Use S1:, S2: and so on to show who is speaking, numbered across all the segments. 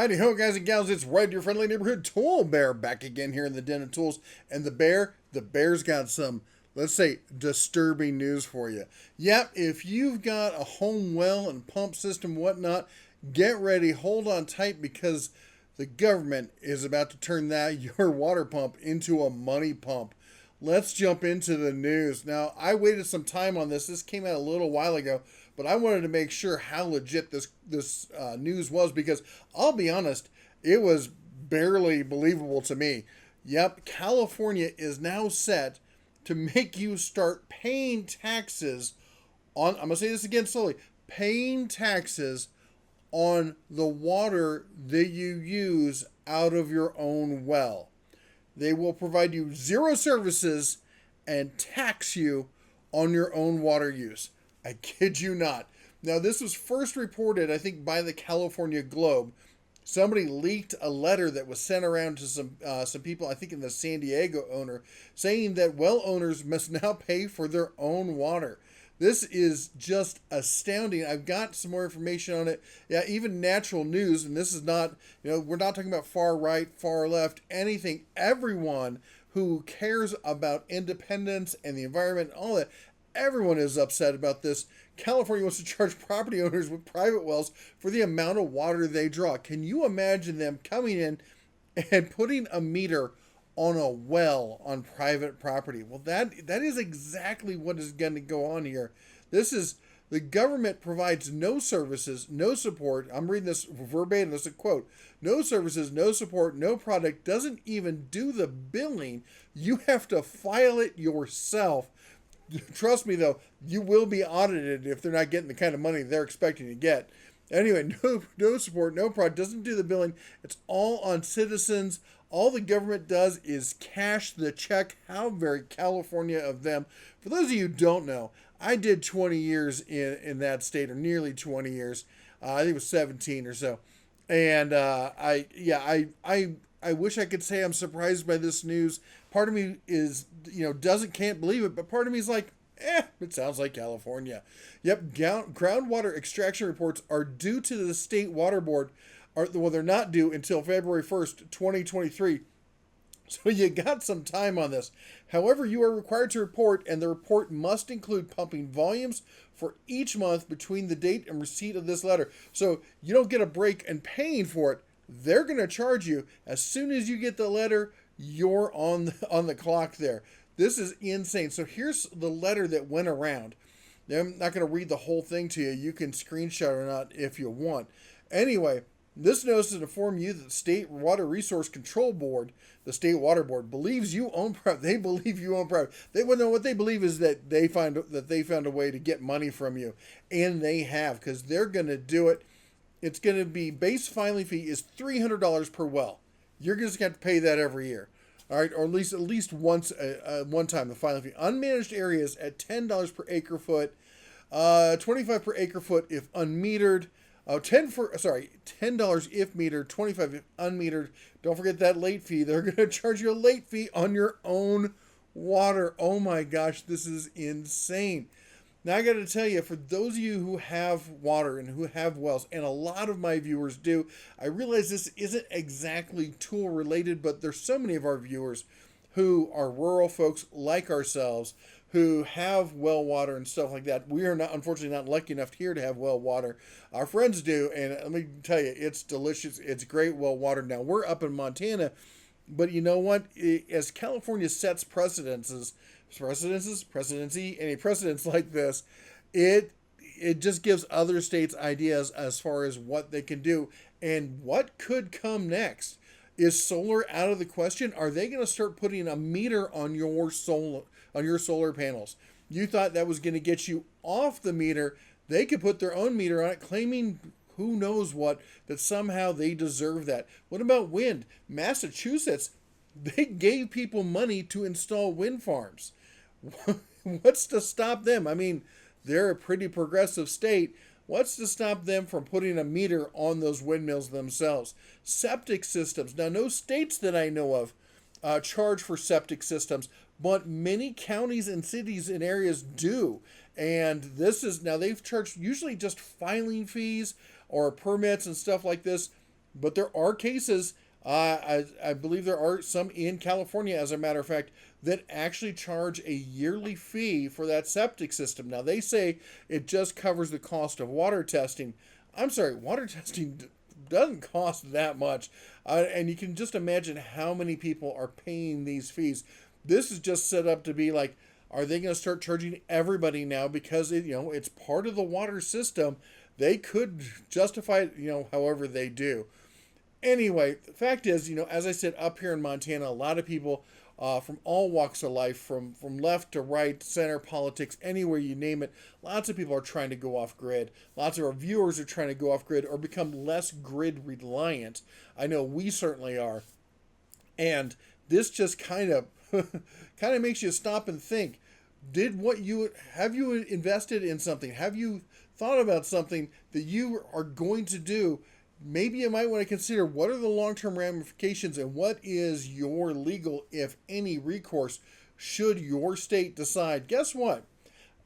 S1: Howdy ho, guys and gals, it's Red, your friendly neighborhood tool bear, back again here in the Den of Tools. And the bear's got some, let's say, disturbing news for you. Yep, if you've got a home well and pump system, whatnot, get ready, hold on tight, because the government is about to turn your water pump into a money pump. Let's jump into the news. Now, I waited some time on this. This came out a little while ago, but I wanted to make sure how legit this news was, because I'll be honest, it was barely believable to me. Yep, California is now set to make you start paying taxes on, I'm going to say this again slowly, paying taxes on the water that you use out of your own well. They will provide you zero services and tax you on your own water use. I kid you not. Now, this was first reported, I think, by the California Globe. Somebody leaked a letter that was sent around to some people, I think in the San Diego owner, saying that well owners must now pay for their own water. This is just astounding. I've got some more information on it. Yeah, even Natural News, and this is not, we're not talking about far right, far left, anything. Everyone who cares about independence and the environment and all that, everyone is upset about this. California wants to charge property owners with private wells for the amount of water they draw. Can you imagine them coming in and putting a meter on a well on private property? Well, that is exactly what is going to go on here. This is, the government provides no services, no support. I'm reading this verbatim. This is a quote. No services, no support, no product, doesn't even do the billing. You have to file it yourself. Trust me, though, you will be audited if they're not getting the kind of money they're expecting to get. Anyway, no support, no product, doesn't do the billing. It's all on citizens. All the government does is cash the check. How very California of them. For those of you who don't know, I did 20 years in that state, or nearly 20 years. I think it was 17 or so. And I wish I could say I'm surprised by this news. Part of me is, can't believe it, but part of me is like, it sounds like California. Yep, groundwater extraction reports are due to the state water board. They're not due until February 1st, 2023. So you got some time on this. However, you are required to report, and the report must include pumping volumes for each month between the date and receipt of this letter. So you don't get a break in paying for it. They're going to charge you. As soon as you get the letter, you're on the clock there. This is insane. So here's the letter that went around. Now, I'm not going to read the whole thing to you. You can screenshot or not if you want. Anyway, this notice is to inform you that the State Water Resource Control Board, the State Water Board, believes you own private. They believe you own private. What they believe is that they found a way to get money from you, and they have, because they're going to do it. It's going to be, base filing fee is $300 per well. You're just going to have to pay that every year. All right, or at least once, one time, the filing fee. Unmanaged areas at $10 per acre foot, $25 per acre foot if unmetered. $10 if metered, $25 if unmetered. Don't forget that late fee. They're going to charge you a late fee on your own water. Oh my gosh, this is insane. Now, I got to tell you, for those of you who have water and who have wells, and a lot of my viewers do, I realize this isn't exactly tool related, but there's so many of our viewers who are rural folks like ourselves who have well water and stuff like that. We are not, unfortunately, not lucky enough here to have well water. Our friends do, and let me tell you, it's delicious. It's great well water. Now, we're up in Montana, but you know what? As California sets precedency, any precedents like this, it just gives other states ideas as far as what they can do and what could come next. Is solar out of the question? Are they going to start putting a meter on your solar panels? You thought that was going to get you off the meter. They could put their own meter on it, claiming who knows what, that somehow they deserve that. What about wind? Massachusetts, they gave people money to install wind farms. What's to stop them? I mean, they're a pretty progressive state. What's to stop them from putting a meter on those windmills themselves? Septic systems. Now, no states that I know of charge for septic systems, but many counties and cities and areas do. And this is, now they've charged usually just filing fees or permits and stuff like this. but there are cases. I believe there are some in California, as a matter of fact, that actually charge a yearly fee for that septic system. Now, they say it just covers the cost of water testing. I'm sorry, water testing doesn't cost that much. And you can just imagine how many people are paying these fees. This is just set up to be like, are they going to start charging everybody now because it's part of the water system? They could justify it, however they do. Anyway, the fact is, as I said, up here in Montana, a lot of people from all walks of life, from left to right, center, politics, anywhere you name it, lots of people are trying to go off grid. Lots of our viewers are trying to go off grid or become less grid reliant. I know we certainly are. And this just kind of makes you stop and think. Have you invested in something? Have you thought about something that you are going to do? Maybe you might want to consider what are the long-term ramifications and what is your legal, if any, recourse should your state decide. Guess what?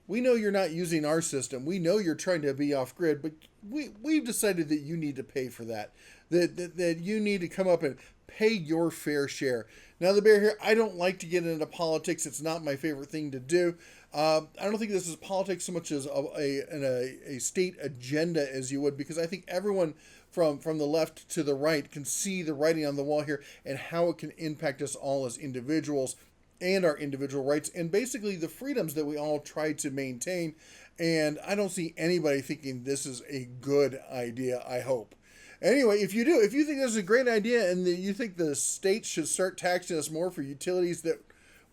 S1: We know you're not using our system. We know you're trying to be off-grid, but we've decided that you need to pay for that. That you need to come up and pay your fair share. Now, the bear here, I don't like to get into politics. It's not my favorite thing to do. I don't think this is politics so much as a state agenda as you would, because I think everyone from the left to the right can see the writing on the wall here and how it can impact us all as individuals and our individual rights and basically the freedoms that we all try to maintain. And I don't see anybody thinking this is a good idea, I hope. Anyway, if you think this is a great idea and that you think the state should start taxing us more for utilities that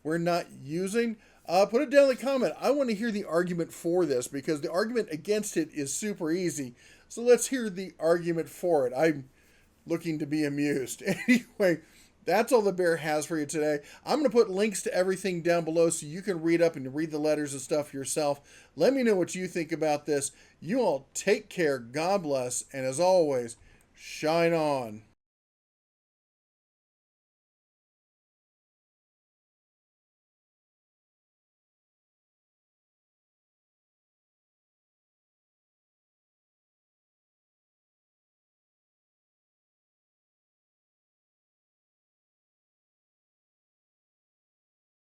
S1: we're not using, put it down in the comment. I want to hear the argument for this because the argument against it is super easy. So let's hear the argument for it. I'm looking to be amused. Anyway, that's all the bear has for you today. I'm going to put links to everything down below so you can read up and read the letters and stuff yourself. Let me know what you think about this. You all take care. God bless. And as always, shine on.